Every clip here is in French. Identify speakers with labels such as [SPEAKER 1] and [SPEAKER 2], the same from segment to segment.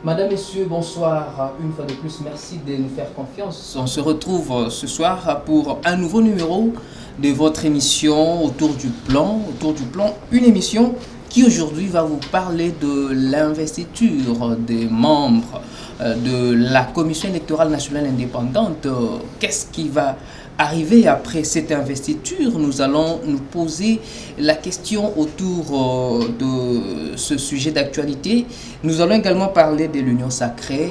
[SPEAKER 1] Madame, Messieurs, bonsoir. Une fois de plus, merci de nous faire confiance. On se retrouve ce soir pour un nouveau numéro de votre émission Autour du plan. Autour du plan, une émission qui aujourd'hui va vous parler de l'investiture des membres de la Commission électorale nationale indépendante. Qu'est-ce qui va arriver après cette investiture? Nous allons nous poser la question autour de ce sujet d'actualité. Nous allons également parler de l'Union sacrée.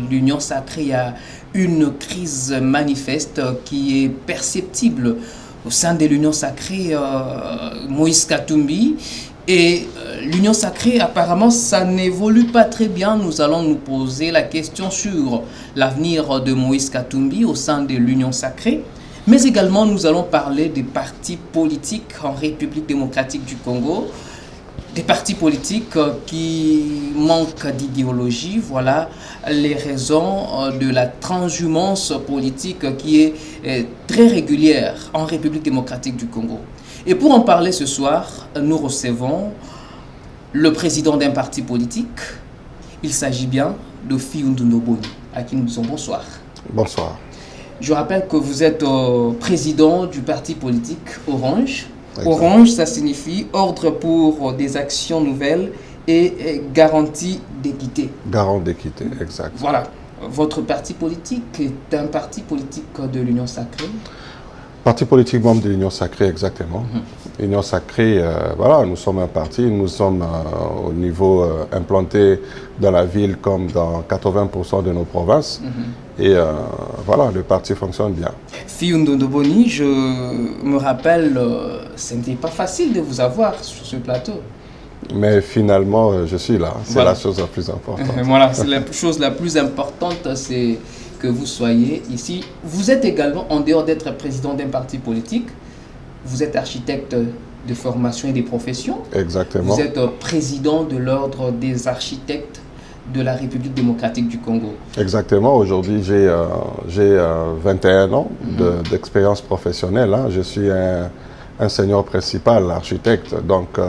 [SPEAKER 1] L'Union sacrée, il y a une crise manifeste qui est perceptible au sein de l'Union sacrée, Moïse Katumbi. Et l'Union sacrée, apparemment, ça n'évolue pas très bien. Nous allons nous poser la question sur l'avenir de Moïse Katumbi au sein de l'Union sacrée. Mais également, nous allons parler des partis politiques en République démocratique du Congo. Des partis politiques qui manquent d'idéologie. Voilà les raisons de la transhumance politique qui est très régulière en République démocratique du Congo. Et pour en parler ce soir, nous recevons le président d'un parti politique. Il s'agit bien de Fiyundu Ndoboni, à qui nous disons bonsoir.
[SPEAKER 2] Bonsoir.
[SPEAKER 1] Je rappelle que vous êtes président du parti politique Orange.
[SPEAKER 2] Exact.
[SPEAKER 1] Orange, ça signifie Ordre pour des actions nouvelles et garantie d'équité.
[SPEAKER 2] Garant d'équité, exact.
[SPEAKER 1] Voilà. Votre parti politique est un parti politique de l'Union sacrée.
[SPEAKER 2] Parti politique membre de l'Union sacrée, exactement. L'Union sacrée, voilà, nous sommes un parti, nous sommes au niveau implanté dans la ville comme dans 80% de nos provinces. Et voilà, le parti fonctionne bien.
[SPEAKER 1] Fiyundu Ndoboni, je me rappelle, ce n'était pas facile de vous avoir sur ce plateau.
[SPEAKER 2] Mais finalement, je suis là. C'est
[SPEAKER 1] Voilà.
[SPEAKER 2] la chose la plus importante.
[SPEAKER 1] Voilà, c'est la chose la plus importante, c'est que vous soyez ici. Vous êtes également, en dehors d'être président d'un parti politique, vous êtes architecte de formation et des professions.
[SPEAKER 2] Exactement.
[SPEAKER 1] Vous êtes président de l'Ordre des architectes de la République démocratique du Congo.
[SPEAKER 2] Exactement. Aujourd'hui, j'ai 21 ans d'expérience professionnelle. Hein. Je suis un senior principal, architecte. Donc,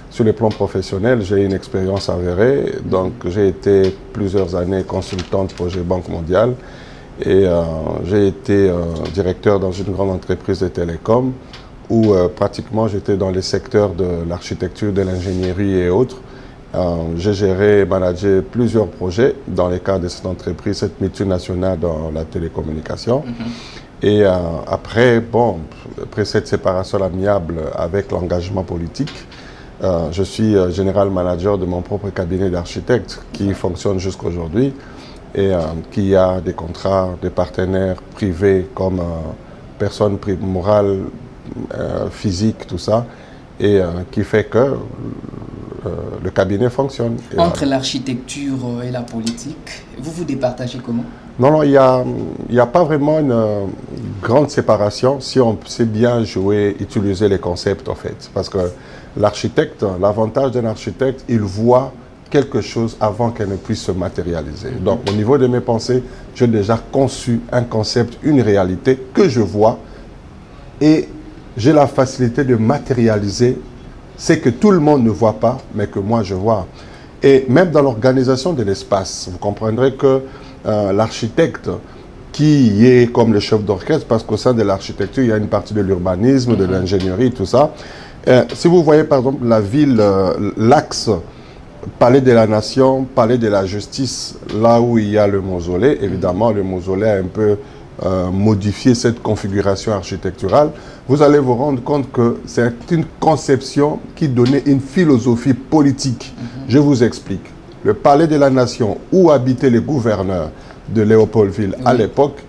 [SPEAKER 2] sur le plan professionnel, j'ai une expérience avérée. Donc, j'ai été plusieurs années consultant de projet Banque mondiale. Et j'ai été directeur dans une grande entreprise de télécom où pratiquement j'étais dans les secteurs de l'architecture, de l'ingénierie et autres. J'ai géré et managé plusieurs projets dans le cadre de cette entreprise, cette multinationale dans la télécommunication. Et après cette séparation amiable avec l'engagement politique, je suis général manager de mon propre cabinet d'architectes qui fonctionne jusqu'à aujourd'hui et qui a des contrats de partenaires privés comme personnes morales, physiques, tout ça, et qui fait que le cabinet fonctionne. Et
[SPEAKER 1] entre l'architecture et la politique, vous vous départagez comment?
[SPEAKER 2] Non, il n'y a pas vraiment une grande séparation si on sait bien jouer, utiliser les concepts en fait. Parce que l'architecte, l'avantage d'un architecte, il voit quelque chose avant qu'elle ne puisse se matérialiser. Donc au niveau de mes pensées, j'ai déjà conçu un concept, une réalité que je vois et j'ai la facilité de matérialiser ce que tout le monde ne voit pas, mais que moi je vois. Et même dans l'organisation de l'espace, vous comprendrez que l'architecte qui est comme le chef d'orchestre, parce qu'au sein de l'architecture, il y a une partie de l'urbanisme, de l'ingénierie, tout ça. Si vous voyez par exemple la ville, l'axe Palais de la Nation, Palais de la Justice, là où il y a le mausolée, évidemment le mausolée a un peu modifié cette configuration architecturale, vous allez vous rendre compte que c'est une conception qui donnait une philosophie politique. Je vous explique. Le Palais de la Nation, où habitait le gouverneur de Léopoldville à l'époque,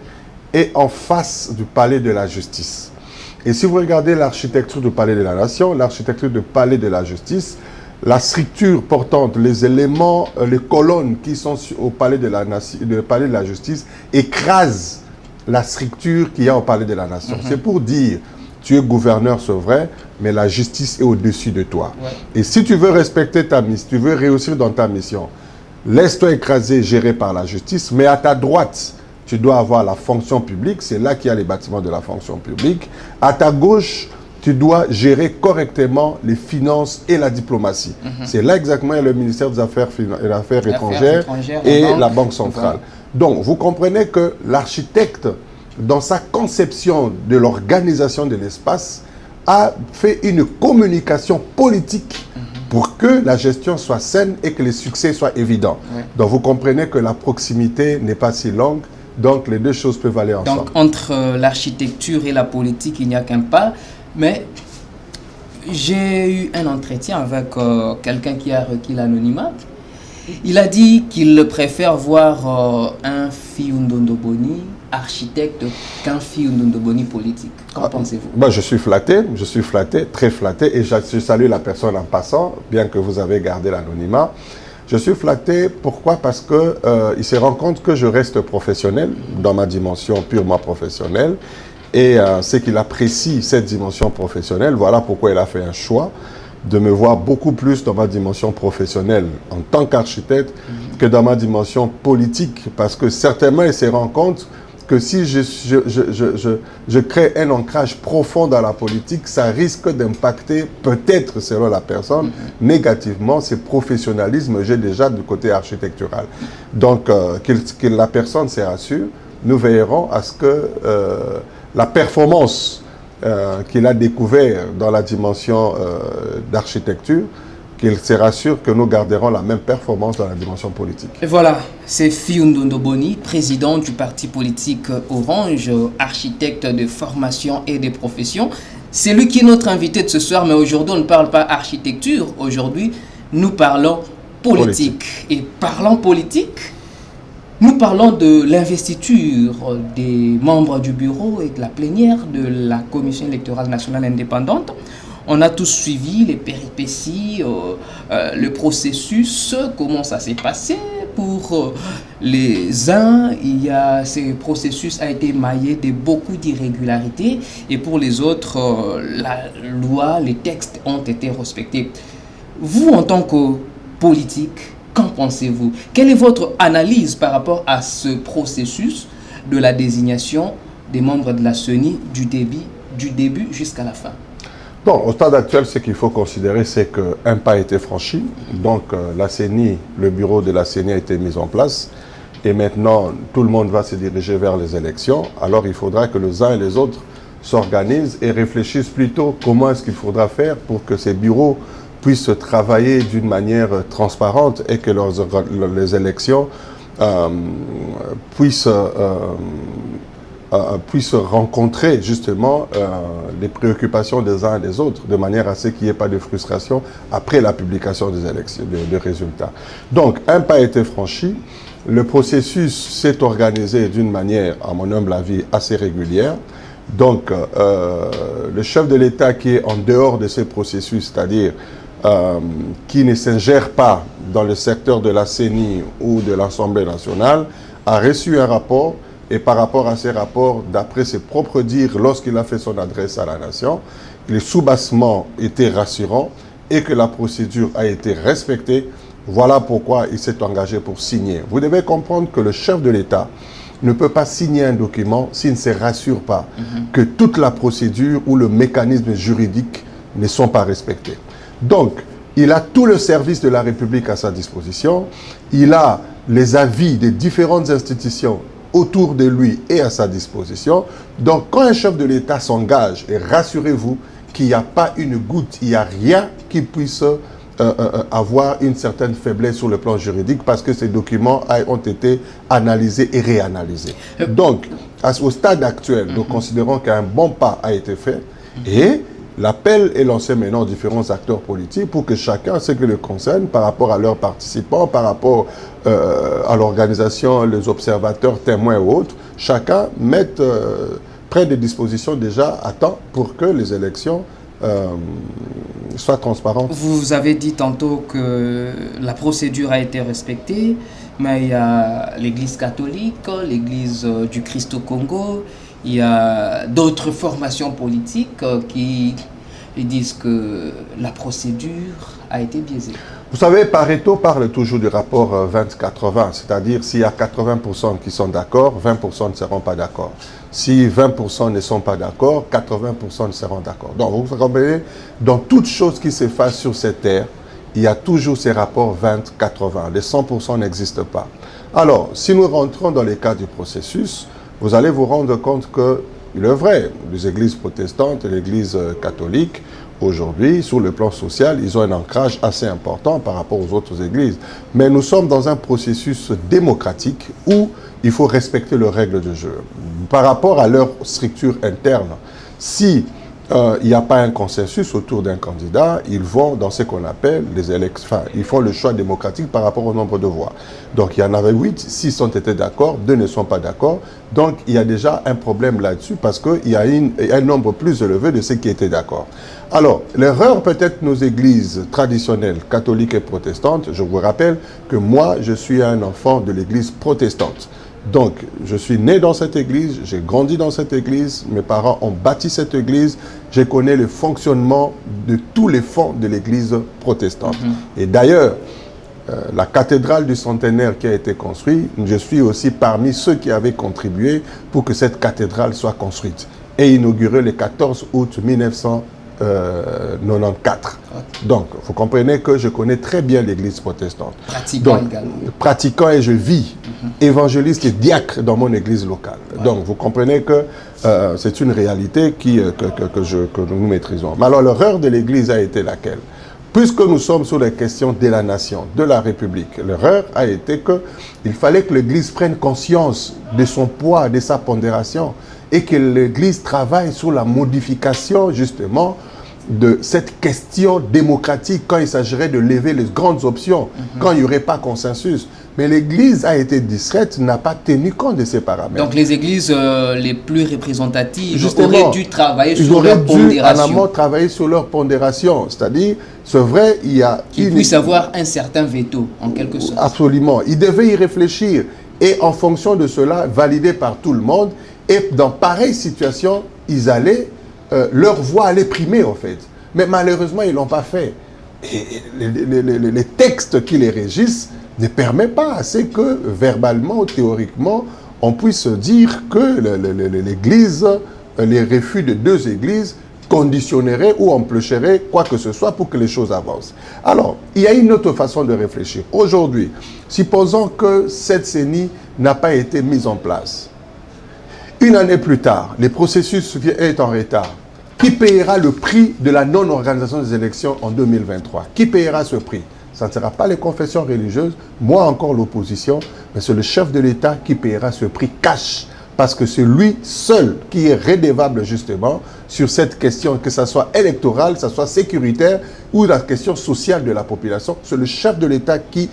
[SPEAKER 2] est en face du Palais de la Justice. Et si vous regardez l'architecture du Palais de la Nation, l'architecture du Palais de la Justice, la structure portante, les éléments, les colonnes qui sont au Palais de la Justice écrasent la structure qu'il y a au Palais de la Nation. C'est pour dire, tu es gouverneur, c'est vrai, mais la justice est au-dessus de toi. Et si tu veux respecter ta mission, tu veux réussir dans ta mission, laisse-toi écraser, géré par la justice, mais à ta droite, tu dois avoir la fonction publique, c'est là qu'il y a les bâtiments de la fonction publique. À ta gauche, tu dois gérer correctement les finances et la diplomatie. C'est là exactement le ministère des Affaires étrangères et la Banque centrale. Donc, vous comprenez que l'architecte, dans sa conception de l'organisation de l'espace, a fait une communication politique pour que la gestion soit saine et que les succès soient évidents. Donc, vous comprenez que la proximité n'est pas si longue, donc les deux choses peuvent aller ensemble.
[SPEAKER 1] Donc, entre l'architecture et la politique, il n'y a qu'un pas. Mais j'ai eu un entretien avec quelqu'un qui a requis l'anonymat. Il a dit qu'il préfère voir un Fiyou-Ndondoboni architecte qu'un Fiyou-Ndondoboni politique. Qu'en pensez-vous?
[SPEAKER 2] Je suis flatté, très flatté, et je salue la personne en passant, bien que vous avez gardé l'anonymat. Je suis flatté, pourquoi? Parce que il se rend compte que je reste professionnel, dans ma dimension purement professionnelle, et c'est qu'il apprécie cette dimension professionnelle. Voilà pourquoi il a fait un choix de me voir beaucoup plus dans ma dimension professionnelle en tant qu'architecte que dans ma dimension politique. Parce que certainement, il se rend compte que si je crée un ancrage profond dans la politique, ça risque d'impacter, peut-être selon la personne, négativement ce professionnalisme que j'ai déjà du côté architectural. Donc, que la personne se rassure, nous veillerons à ce que la performance qu'il a découvert dans la dimension d'architecture, qu'il se rassure que nous garderons la même performance dans la dimension politique.
[SPEAKER 1] Et voilà, c'est Fiyou-Ndondoboni, président du parti politique Orange, architecte de formation et de profession. C'est lui qui est notre invité de ce soir, mais aujourd'hui on ne parle pas architecture, aujourd'hui nous parlons politique. Et parlant politique, nous parlons de l'investiture des membres du bureau et de la plénière de la Commission électorale nationale indépendante. On a tous suivi les péripéties, le processus, comment ça s'est passé. Pour les uns, ce processus a été maillé de beaucoup d'irrégularités, et pour les autres, la loi, les textes ont été respectés. Vous, en tant que politique, qu'en pensez-vous? Quelle est votre analyse par rapport à ce processus de la désignation des membres de la CENI du début jusqu'à la fin?
[SPEAKER 2] Bon, au stade actuel, ce qu'il faut considérer, c'est qu'un pas a été franchi. Donc, la CENI, le bureau de la CENI a été mis en place. Et maintenant, tout le monde va se diriger vers les élections. Alors, il faudra que les uns et les autres s'organisent et réfléchissent plutôt comment est-ce qu'il faudra faire pour que ces bureaux puissent travailler d'une manière transparente et que les élections puissent rencontrer justement les préoccupations des uns et des autres, de manière à ce qu'il n'y ait pas de frustration après la publication des élections, des résultats. Donc, un pas a été franchi. Le processus s'est organisé d'une manière, à mon humble avis, assez régulière. Donc, le chef de l'État qui est en dehors de ce processus, c'est-à-dire qui ne s'ingère pas dans le secteur de la CENI ou de l'Assemblée nationale, a reçu un rapport, et par rapport à ces rapports, d'après ses propres dires, lorsqu'il a fait son adresse à la nation, les soubassements étaient rassurants et que la procédure a été respectée. Voilà pourquoi il s'est engagé pour signer. Vous devez comprendre que le chef de l'État ne peut pas signer un document s'il ne se rassure pas que toute la procédure ou le mécanisme juridique ne sont pas respectés. Donc, il a tout le service de la République à sa disposition. Il a les avis des différentes institutions autour de lui et à sa disposition. Donc, quand un chef de l'État s'engage, et rassurez-vous qu'il n'y a pas une goutte, il n'y a rien qui puisse avoir une certaine faiblesse sur le plan juridique parce que ces documents ont été analysés et réanalysés. Donc, au stade actuel, nous considérons qu'un bon pas a été fait et l'appel est lancé maintenant aux différents acteurs politiques pour que chacun, ce qui le concerne, par rapport à leurs participants, par rapport à l'organisation, les observateurs, témoins ou autres, chacun mette prenne des dispositions déjà à temps pour que les élections soient transparentes.
[SPEAKER 1] Vous avez dit tantôt que la procédure a été respectée, mais il y a l'Église catholique, l'Église du Christ au Congo, il y a d'autres formations politiques qui disent que la procédure a été biaisée.
[SPEAKER 2] Vous savez, Pareto parle toujours du rapport 20-80, c'est-à-dire s'il y a 80% qui sont d'accord, 20% ne seront pas d'accord. Si 20% ne sont pas d'accord, 80% ne seront d'accord. Donc, vous comprenez, dans toute chose qui se fasse sur cette terre, il y a toujours ces rapports 20-80. Les 100% n'existent pas. Alors, si nous rentrons dans les cas du processus, vous allez vous rendre compte que, il est vrai, les églises protestantes et l'église catholique, aujourd'hui, sur le plan social, ils ont un ancrage assez important par rapport aux autres églises. Mais nous sommes dans un processus démocratique où il faut respecter les règles du jeu. Par rapport à leur structure interne, si il n'y a pas un consensus autour d'un candidat, ils vont dans ce qu'on appelle les élections. Enfin, ils font le choix démocratique par rapport au nombre de voix. Donc, il y en avait 8, 6 ont été d'accord, 2 ne sont pas d'accord. Donc, il y a déjà un problème là-dessus parce qu'il y a un nombre plus élevé de ceux qui étaient d'accord. Alors, l'erreur peut-être nos églises traditionnelles, catholiques et protestantes, je vous rappelle que moi, je suis un enfant de l'église protestante. Donc, je suis né dans cette église, j'ai grandi dans cette église, mes parents ont bâti cette église, je connais le fonctionnement de tous les fonds de l'église protestante. Et d'ailleurs, la cathédrale du centenaire qui a été construite, je suis aussi parmi ceux qui avaient contribué pour que cette cathédrale soit construite et inaugurée le 14 août 1994. Donc, vous comprenez que je connais très bien l'église protestante.
[SPEAKER 1] Pratiquant également.
[SPEAKER 2] Pratiquant et je vis. Évangéliste et diacre dans mon église locale. Ouais. Donc, vous comprenez que c'est une réalité que nous maîtrisons. Mais alors, l'erreur de l'église a été laquelle? Puisque nous sommes sur les questions de la nation, de la République, l'erreur a été qu'il fallait que l'église prenne conscience de son poids, de sa pondération, et que l'église travaille sur la modification, justement, de cette question démocratique quand il s'agirait de lever les grandes options, quand il n'y aurait pas consensus. Mais l'Église a été discrète, n'a pas tenu compte de ces paramètres.
[SPEAKER 1] Donc les églises les plus représentatives auraient dû travailler sur leur pondération.
[SPEAKER 2] Ils auraient dû en amont travailler sur leur pondération. C'est-à-dire, c'est vrai, il y a...
[SPEAKER 1] Qu'il puisse avoir un certain veto, en quelque sorte.
[SPEAKER 2] Absolument. Ils devaient y réfléchir. Et en fonction de cela, validé par tout le monde. Et dans pareille situation, ils allaient... leur voix allait primer, en fait. Mais malheureusement, ils ne l'ont pas fait. Et les textes qui les régissent ne permettent pas assez que, verbalement ou théoriquement, on puisse dire que l'Église, les refus de 2 églises, conditionnerait ou empêcherait quoi que ce soit pour que les choses avancent. Alors, il y a une autre façon de réfléchir. Aujourd'hui, supposons que cette CENI n'a pas été mise en place. Une année plus tard, le processus est en retard. Qui payera le prix de la non-organisation des élections en 2023? Qui payera ce prix? Ça ne sera pas les confessions religieuses, moi encore l'opposition, mais c'est le chef de l'État qui payera ce prix cash. Parce que c'est lui seul qui est redevable justement sur cette question, que ce soit électorale, que ce soit sécuritaire ou la question sociale de la population. C'est le chef de l'État qui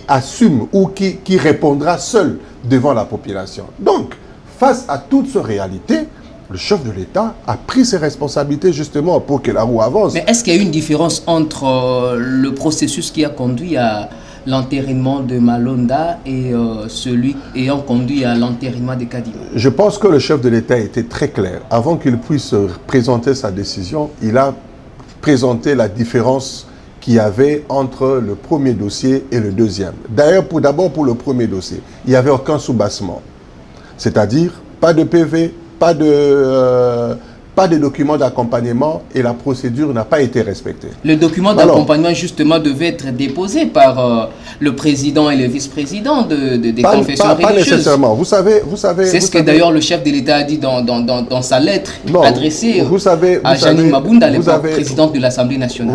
[SPEAKER 2] assume ou qui répondra seul devant la population. Donc, face à toute cette réalité, le chef de l'État a pris ses responsabilités justement pour que la roue avance.
[SPEAKER 1] Mais est-ce qu'il y a une différence entre le processus qui a conduit à l'enterrement de Malonda et celui ayant conduit à l'enterrement de Kadima?
[SPEAKER 2] Je pense que le chef de l'État était très clair. Avant qu'il puisse présenter sa décision, il a présenté la différence qu'il y avait entre le premier dossier et le deuxième. D'ailleurs, d'abord pour le premier dossier, il n'y avait aucun soubassement. C'est-à-dire, pas de PV, pas de document d'accompagnement et la procédure n'a pas été respectée.
[SPEAKER 1] Le document d'accompagnement, justement, devait être déposé par le président et le vice-président des confessions religieuses. Pas
[SPEAKER 2] nécessairement. Vous savez...
[SPEAKER 1] C'est ce que d'ailleurs le chef de l'État a dit dans sa lettre adressée à Janine Mabunda, présidente de l'Assemblée nationale.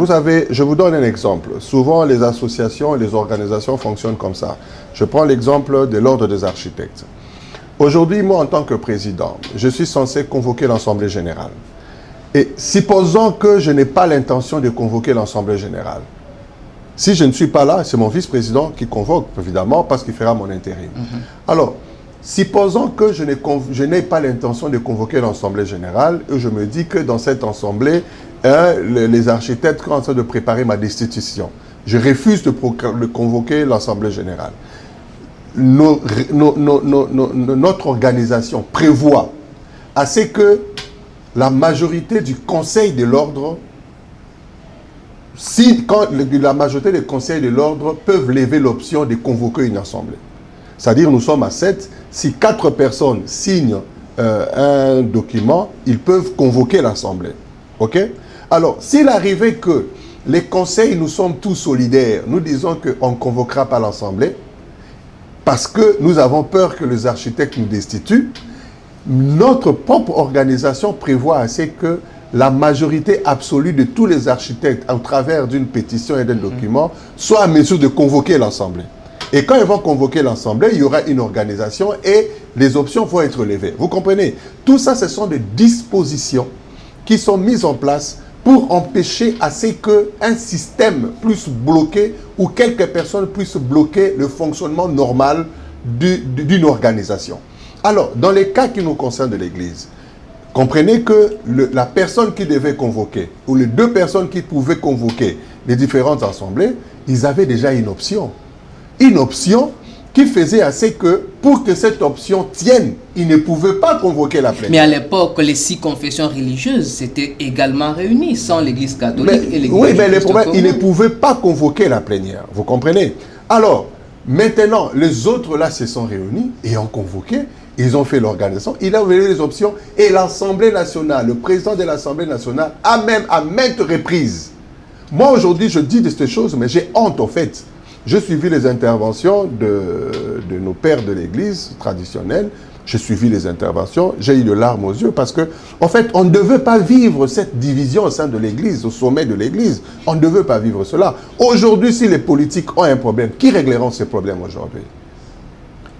[SPEAKER 2] Je vous donne un exemple. Souvent, les associations et les organisations fonctionnent comme ça. Je prends l'exemple de l'Ordre des architectes. Aujourd'hui, moi, en tant que président, je suis censé convoquer l'Assemblée générale. Et supposons que je n'ai pas l'intention de convoquer l'Assemblée générale. Si je ne suis pas là, c'est mon vice-président qui convoque, évidemment, parce qu'il fera mon intérim. Alors, supposons que je n'ai pas l'intention de convoquer l'Assemblée générale et je me dis que dans cette Assemblée, les architectes sont en train de préparer ma destitution. Je refuse de convoquer l'Assemblée générale. Notre organisation prévoit à ce que la majorité du Conseil de l'ordre quand la majorité des conseils de l'ordre peuvent lever l'option de convoquer une assemblée. C'est-à-dire, nous sommes à 7. Si 4 personnes signent un document, ils peuvent convoquer l'assemblée. OK? Alors, s'il arrivait que les conseils, nous sommes tous solidaires, nous disons qu'on ne convoquera pas l'assemblée, parce que nous avons peur que les architectes nous destituent, notre propre organisation prévoit assez que la majorité absolue de tous les architectes, au travers d'une pétition et d'un document, soit en mesure de convoquer l'assemblée. Et quand ils vont convoquer l'assemblée, il y aura une organisation et les options vont être levées. Vous comprenez? Tout ça, ce sont des dispositions qui sont mises en place pour empêcher assez qu'un système puisse bloquer ou quelques personnes puissent bloquer le fonctionnement normal d'une organisation. Alors, dans les cas qui nous concernent de l'Église, comprenez que la personne qui devait convoquer, ou les 2 personnes qui pouvaient convoquer les différentes assemblées, ils avaient déjà une option. Une option qui faisait assez que, pour que cette option tienne, ils ne pouvaient pas convoquer la plénière.
[SPEAKER 1] Mais à l'époque, les 6 confessions religieuses s'étaient également réunies, sans l'Église catholique et l'Église.
[SPEAKER 2] Oui, mais le problème, ils ne pouvaient pas convoquer la plénière. Vous comprenez? Alors, maintenant, les autres là se sont réunis et ont convoqué. Ils ont fait l'organisation, il a ouvert les options et l'Assemblée nationale, le président de l'Assemblée nationale, a même à maintes reprises. Moi aujourd'hui, je dis de ces choses, mais j'ai honte en fait. J'ai suivi les interventions de nos pères de l'Église traditionnelle, j'ai suivi les interventions, j'ai eu de larmes aux yeux parce que, en fait, on ne devait pas vivre cette division au sein de l'Église, au sommet de l'Église. On ne devait pas vivre cela. Aujourd'hui, si les politiques ont un problème, qui régleront ces problèmes aujourd'hui?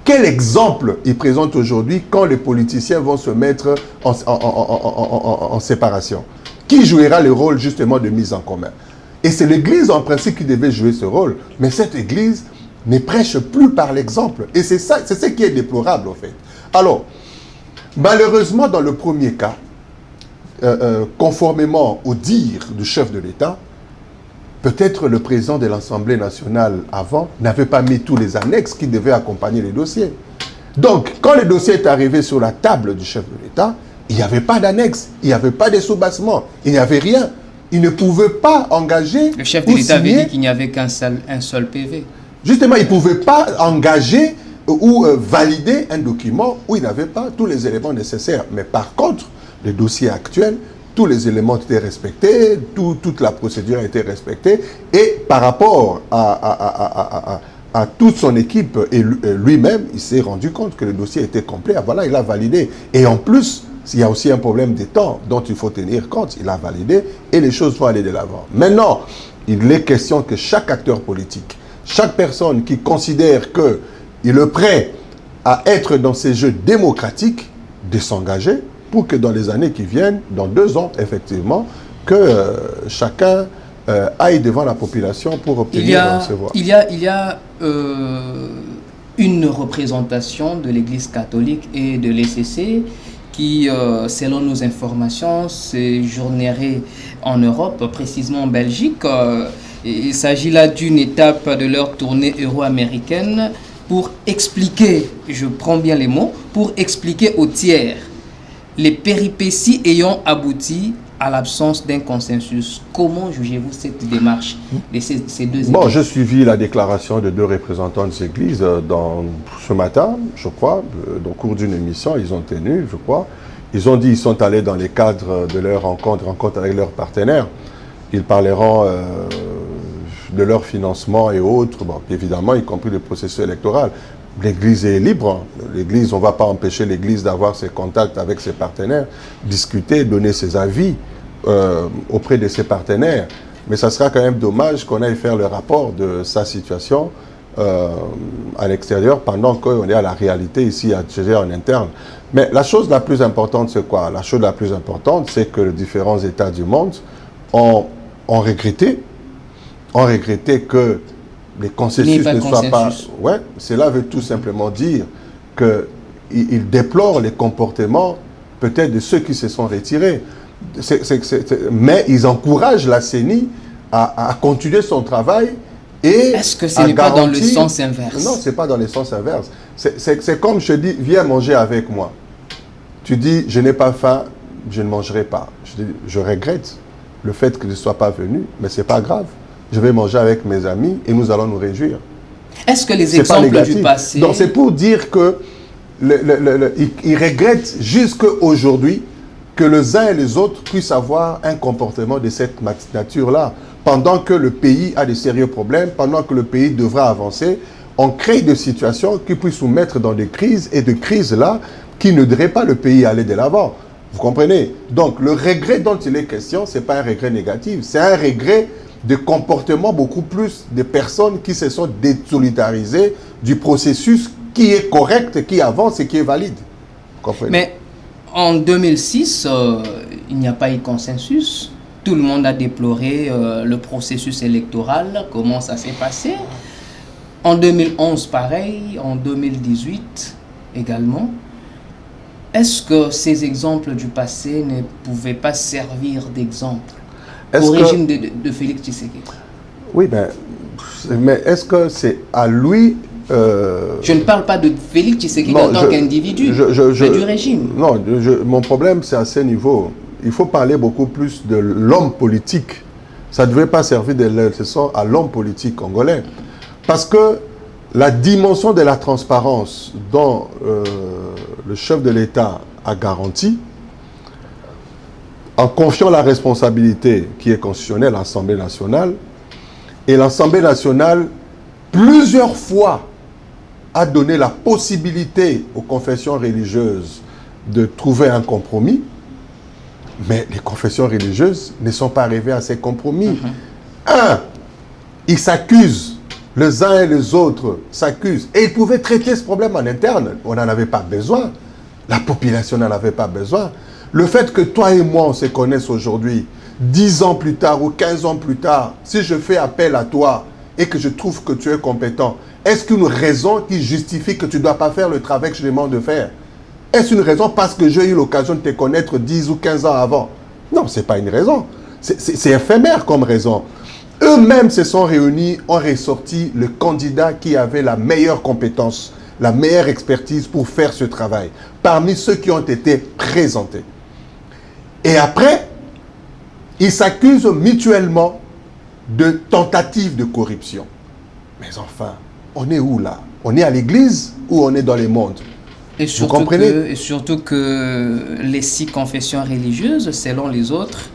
[SPEAKER 2] Quel exemple ils présentent aujourd'hui quand les politiciens vont se mettre en séparation? Qui jouera le rôle justement de mise en commun? Et c'est l'Église en principe qui devait jouer ce rôle. Mais cette Église ne prêche plus par l'exemple. Et c'est ça, c'est ce qui est déplorable en fait. Alors, malheureusement dans le premier cas, conformément au dire du chef de l'État, peut-être le président de l'Assemblée nationale avant n'avait pas mis tous les annexes qui devaient accompagner les dossiers. Donc, quand le dossier est arrivé sur la table du chef de l'État, il n'y avait pas d'annexe, il n'y avait pas de sous-bassement, il n'y avait rien. Il ne pouvait pas engager.
[SPEAKER 1] Le chef de l'État avait dit qu'il n'y avait qu'un seul PV.
[SPEAKER 2] Justement, il ne pouvait pas engager ou valider un document où il n'avait pas tous les éléments nécessaires. Mais par contre, le dossier actuel, tous les éléments étaient respectés, toute la procédure a été respectée. Et par rapport à toute son équipe et lui-même, il s'est rendu compte que le dossier était complet. Voilà, il a validé. Et en plus, il y a aussi un problème de temps dont il faut tenir compte. Il a validé et les choses vont aller de l'avant. Maintenant, il est question que chaque acteur politique, chaque personne qui considère qu'il est prêt à être dans ces jeux démocratiques, de s'engager pour que dans les années qui viennent, dans 2 ans, effectivement, que chacun aille devant la population pour obtenir ses voix.
[SPEAKER 1] Il y a une représentation de l'Église catholique et de l'ECC qui, selon nos informations, séjournerait en Europe, précisément en Belgique. Il s'agit là d'une étape de leur tournée euro-américaine pour expliquer, je prends bien les mots, pour expliquer aux tiers les péripéties ayant abouti à l'absence d'un consensus. Comment jugez-vous cette démarche de ces 2 églises?
[SPEAKER 2] Bon, j'ai suivi la déclaration de 2 représentants des églises ce matin, je crois, au cours d'une émission, ils ont tenu, je crois. Ils ont dit qu'ils sont allés dans les cadres de leur rencontre avec leurs partenaires. Ils parleront de leur financement et autres, bon, évidemment, y compris le processus électoral. L'Église est libre. L'Église, on ne va pas empêcher l'Église d'avoir ses contacts avec ses partenaires, discuter, donner ses avis auprès de ses partenaires. Mais ça sera quand même dommage qu'on aille faire le rapport de sa situation à l'extérieur pendant qu'on est à la réalité ici à gérer en interne. Mais la chose la plus importante, c'est quoi? La chose la plus importante, c'est que les différents États du monde ont regretté que les consensus ne soient pas... Ouais, cela veut tout simplement dire qu'ils déplorent les comportements peut-être de ceux qui se sont retirés. Mais ils encouragent la CENI à continuer son travail et
[SPEAKER 1] est-ce que ce n'est pas dans le sens inverse?
[SPEAKER 2] Non, ce n'est pas dans le sens inverse. C'est comme je dis, viens manger avec moi. Tu dis, je n'ai pas faim, je ne mangerai pas. Je dis, je regrette. le fait que je ne sois pas venu, mais ce n'est pas grave. Je vais manger avec mes amis et nous allons nous réjouir.
[SPEAKER 1] Est-ce que les exemples du passé...
[SPEAKER 2] Donc c'est pour dire que ils regrettent jusqu'à aujourd'hui que les uns et les autres puissent avoir un comportement de cette nature-là. Pendant que le pays a de sérieux problèmes, pendant que le pays devra avancer, on crée des situations qui puissent nous mettre dans des crises, et de crises-là qui ne devraient pas le pays aller de l'avant. Vous comprenez? Donc le regret dont il est question, ce n'est pas un regret négatif, c'est un regret de comportement beaucoup plus de personnes qui se sont désolidarisées du processus qui est correct, qui avance et qui est valide. Vous comprenez?
[SPEAKER 1] Mais en 2006, il n'y a pas eu consensus. Tout le monde a déploré le processus électoral, comment ça s'est passé. En 2011, pareil. En 2018 également. Est-ce que ces exemples du passé ne pouvaient pas servir d'exemple au régime de Félix Tshisekedi?
[SPEAKER 2] Oui, mais est-ce que c'est à lui...
[SPEAKER 1] Je ne parle pas de Félix Tshisekedi en tant qu'individu, mais du régime.
[SPEAKER 2] Non, mon problème, c'est à ce niveau. Il faut parler beaucoup plus de l'homme politique. Ça ne devrait pas servir de leçon à l'homme politique congolais. Parce que la dimension de la transparence dont le chef de l'État a garanti, en confiant la responsabilité qui est constitutionnelle à l'Assemblée nationale, et l'Assemblée nationale, plusieurs fois, a donné la possibilité aux confessions religieuses de trouver un compromis, mais les confessions religieuses ne sont pas arrivées à ces compromis. Ils s'accusent, les uns et les autres s'accusent, et ils pouvaient traiter ce problème en interne. On n'en avait pas besoin, la population n'en avait pas besoin. Le fait que toi et moi, on se connaisse aujourd'hui, 10 ans plus tard ou 15 ans plus tard, si je fais appel à toi et que je trouve que tu es compétent, est-ce qu'une raison qui justifie que tu ne dois pas faire le travail que je demande de faire? Est-ce une raison parce que j'ai eu l'occasion de te connaître 10 ou 15 ans avant? Non, ce n'est pas une raison. C'est éphémère comme raison. Eux-mêmes se sont réunis, ont ressorti le candidat qui avait la meilleure compétence, la meilleure expertise pour faire ce travail, parmi ceux qui ont été présentés. Et après, ils s'accusent mutuellement de tentatives de corruption. Mais enfin, on est où là? On est à l'église ou on est dans les mondes?
[SPEAKER 1] Et surtout, vous comprenez? Et surtout que les 6 confessions religieuses, selon les autres,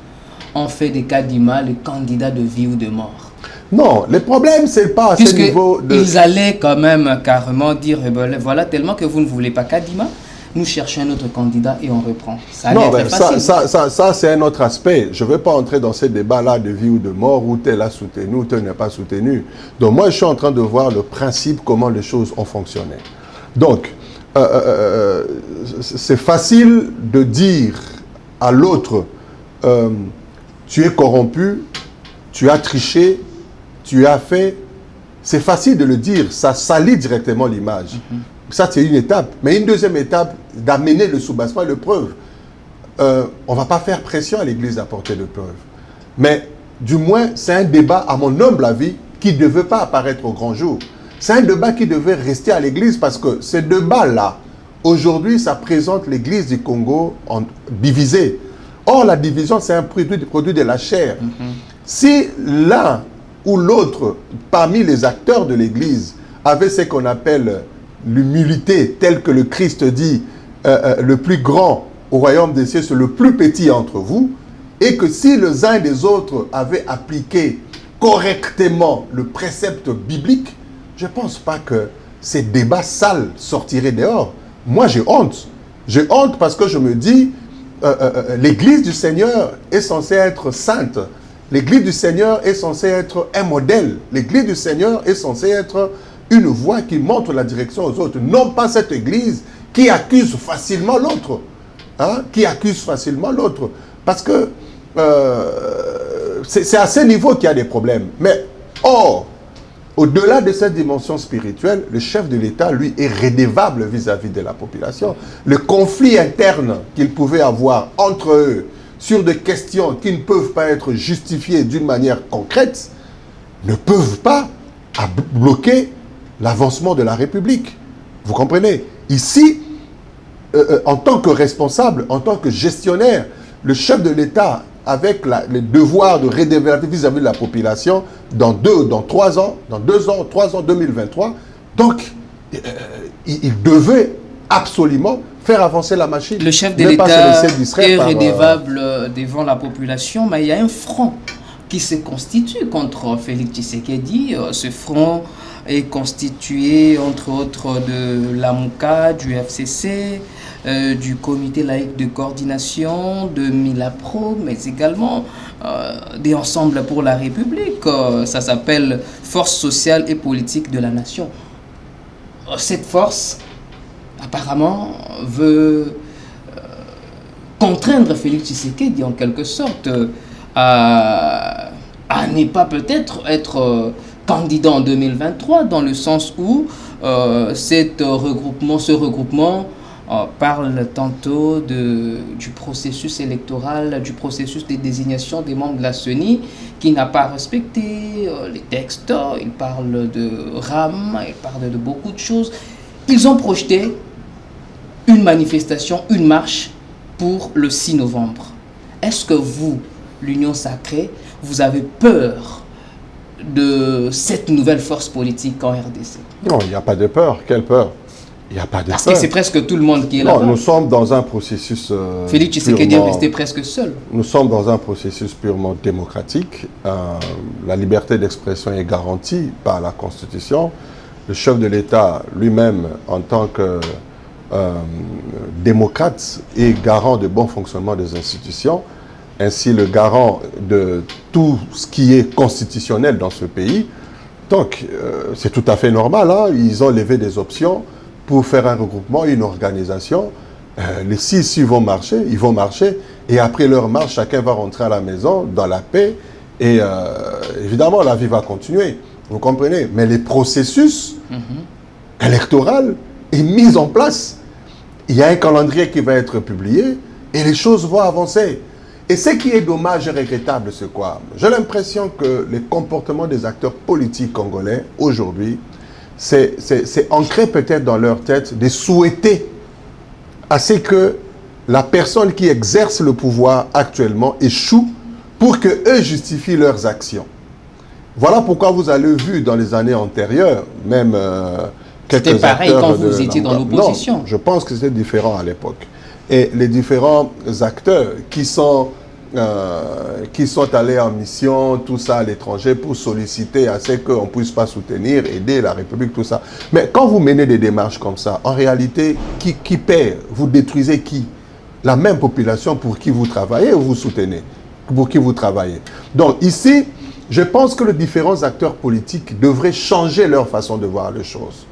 [SPEAKER 1] ont fait des Kadima le candidat de vie ou de mort.
[SPEAKER 2] Non, le problème, c'est pas à ce niveau de...
[SPEAKER 1] Ils allaient quand même carrément dire, voilà, tellement que vous ne voulez pas Kadima, nous cherchons un autre candidat et on reprend. Ça
[SPEAKER 2] non, ben, ça c'est un autre aspect. Je ne veux pas entrer dans ces débats-là de vie ou de mort, où tel a soutenu, ou tel n'est pas soutenu. Donc moi, je suis en train de voir le principe, comment les choses ont fonctionné. Donc, c'est facile de dire à l'autre, tu es corrompu, tu as triché, tu as fait... C'est facile de le dire, ça salit directement l'image. Ça, c'est une étape. Mais une deuxième étape, d'amener le soubassement et le preuve. On ne va pas faire pression à l'Église d'apporter de preuves. Mais du moins, c'est un débat, à mon humble avis, qui ne devait pas apparaître au grand jour. C'est un débat qui devait rester à l'Église parce que ce débat-là, aujourd'hui, ça présente l'Église du Congo divisée. Or, la division, c'est un produit de la chair. Si l'un ou l'autre, parmi les acteurs de l'Église, avait ce qu'on appelle l'humilité, telle que le Christ dit, le plus grand au royaume des cieux, c'est le plus petit entre vous, et que si les uns et les autres avaient appliqué correctement le précepte biblique, je ne pense pas que ces débats sales sortiraient dehors. Moi, j'ai honte. J'ai honte parce que je me dis, l'Église du Seigneur est censée être sainte. L'Église du Seigneur est censée être un modèle. L'Église du Seigneur est censée être une voix qui montre la direction aux autres. Non pas cette Église qui accuse facilement l'autre. Hein? Qui accuse facilement l'autre. Parce que c'est à ce niveau qu'il y a des problèmes. Mais, or, au-delà de cette dimension spirituelle, le chef de l'État, lui, est redevable vis-à-vis de la population. Le conflit interne qu'ils pouvaient avoir entre eux sur des questions qui ne peuvent pas être justifiées d'une manière concrète, ne peuvent pas bloquer l'avancement de la République. Vous comprenez? Ici, en tant que responsable, en tant que gestionnaire, le chef de l'État avec le devoir de redévelopper vis-à-vis de la population dans 3 ans, 2023. Donc, il devait absolument faire avancer la machine.
[SPEAKER 1] Le chef de l'État est redevable devant la population, mais il y a un front qui se constitue contre Félix Tshisekedi. Ce front est constitué entre autres de l'AMUCA, du FCC, du comité laïque de coordination, de Milapro, mais également des ensembles pour la République. Ça s'appelle Force sociale et politique de la nation. Cette force, apparemment, veut contraindre Félix Tshisekedi en quelque sorte à ne pas peut-être être candidat en 2023, dans le sens où ce regroupement parle tantôt du processus électoral, du processus de désignation des membres de la CENI qui n'a pas respecté les textes. Il parle de RAM, il parle de beaucoup de choses. Ils ont projeté une manifestation, une marche pour le 6 novembre. Est-ce que vous, l'Union Sacrée, vous avez peur de cette nouvelle force politique en RDC?
[SPEAKER 2] Non, il n'y a pas de peur. Quelle peur? Il n'y a pas de
[SPEAKER 1] Parce
[SPEAKER 2] peur.
[SPEAKER 1] que c'est presque tout le monde qui est là-bas.
[SPEAKER 2] Non, nous sommes dans un processus
[SPEAKER 1] Félix Tshisekedi est resté presque seul.
[SPEAKER 2] Nous sommes dans un processus purement démocratique. La liberté d'expression est garantie par la Constitution. Le chef de l'État lui-même, en tant que démocrate, est garant de bon fonctionnement des institutions, ainsi le garant de tout ce qui est constitutionnel dans ce pays. Donc, c'est tout à fait normal. Hein? Ils ont levé des options pour faire un regroupement, une organisation. Les 6 vont marcher, et après leur marche, chacun va rentrer à la maison dans la paix, et évidemment, la vie va continuer. Vous comprenez? Mais les processus électoraux est mis en place. Il y a un calendrier qui va être publié, et les choses vont avancer. Et ce qui est dommage et regrettable, c'est quoi? J'ai l'impression que les comportements des acteurs politiques congolais, aujourd'hui, c'est ancré peut-être dans leur tête de souhaiter à ce que la personne qui exerce le pouvoir actuellement échoue pour qu'eux justifient leurs actions. Voilà pourquoi vous avez vu dans les années antérieures, même quelques
[SPEAKER 1] C'était pareil quand vous étiez dans l'opposition.
[SPEAKER 2] Non, je pense que c'était différent à l'époque. Et les différents acteurs qui sont allés en mission, tout ça à l'étranger, pour solliciter à ce qu'on ne puisse pas soutenir, aider la République, tout ça. Mais quand vous menez des démarches comme ça, en réalité, qui perd? Vous détruisez qui? La même population pour qui vous travaillez ou vous soutenez? Pour qui vous travaillez? Donc ici, je pense que les différents acteurs politiques devraient changer leur façon de voir les choses.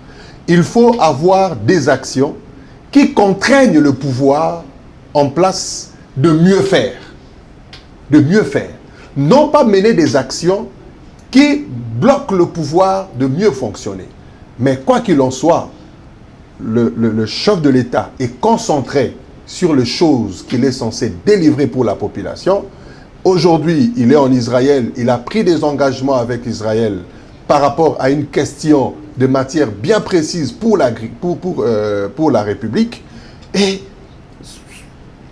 [SPEAKER 2] Il faut avoir des actions qui contraignent le pouvoir en place de mieux faire. De mieux faire. Non pas mener des actions qui bloquent le pouvoir de mieux fonctionner. Mais quoi qu'il en soit, le chef de l'État est concentré sur les choses qu'il est censé délivrer pour la population. Aujourd'hui, il est en Israël, il a pris des engagements avec Israël par rapport à une question de matière bien précise pour la République, et